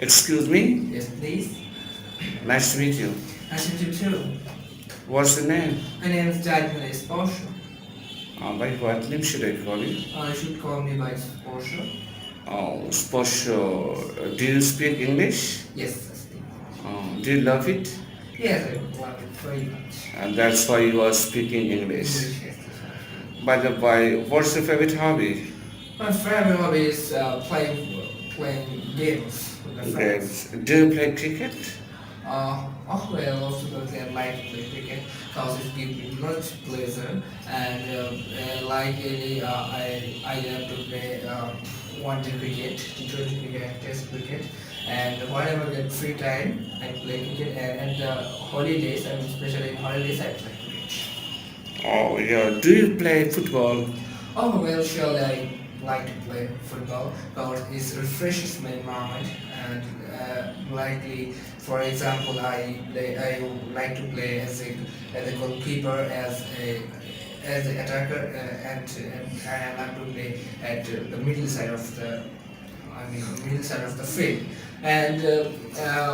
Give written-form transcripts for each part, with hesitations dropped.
Excuse me? Yes, please. Nice to meet you. Nice to meet you too. What's your name? My name is Sporso. By what name should I call you? You should call me by Sporso. Oh, Sporso. Do you speak English? Yes, I speak. Do you love it? Yes, I love it very much. And that's why you are speaking English. English, yes, that's right. By the way, what's your favorite hobby? My favorite hobby is playing games with my friends. Games. Do you play cricket? Well, also because I like to play cricket because it gives me much pleasure and I love to play one-day cricket, T20 cricket, and Test cricket, and whenever I get free time, I play cricket. And the holidays, I mean, especially in holidays, I play cricket. Oh, yeah. Do you play football? Oh well, surely I like to play football because it refreshes my mind and likely, for example, I like to play as a goalkeeper, as an attacker, and I like to play at the middle side of the middle side of the field. And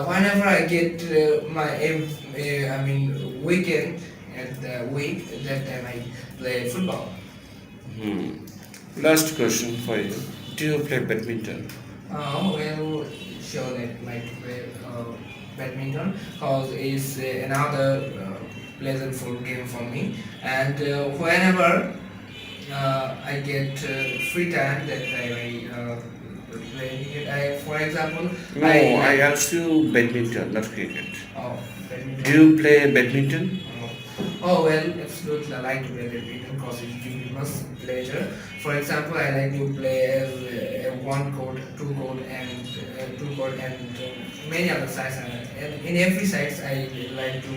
whenever I get my weekend at the week, that time I play football. Hmm. Last question for you. Do you play badminton? Well, sure that like to play badminton because it's another pleasantful game for me. And whenever I get free time, that I play it. For example, No, I asked you badminton, not cricket. Oh, badminton. Do you play badminton? Well, absolutely. I like to play badminton because it gives me much pleasure. For example, I like to play as one court, two court, and many other sides. And in every sides, I like to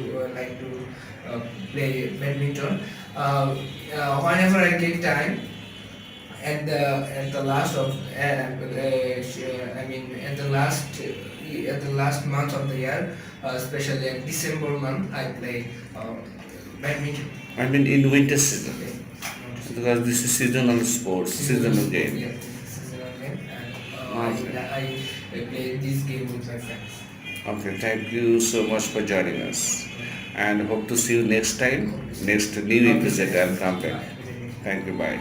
play badminton. Whenever I get time, at the last of at the last month of the year, especially in December month, I play badminton. I mean in winter season. Okay. Because this is seasonal sports, seasonal game. Yeah, seasonal game, and Okay. I play this game with my friends. Okay, thank you so much for joining us. And hope to see you next time, next new episode I'll come back. Thank you, bye.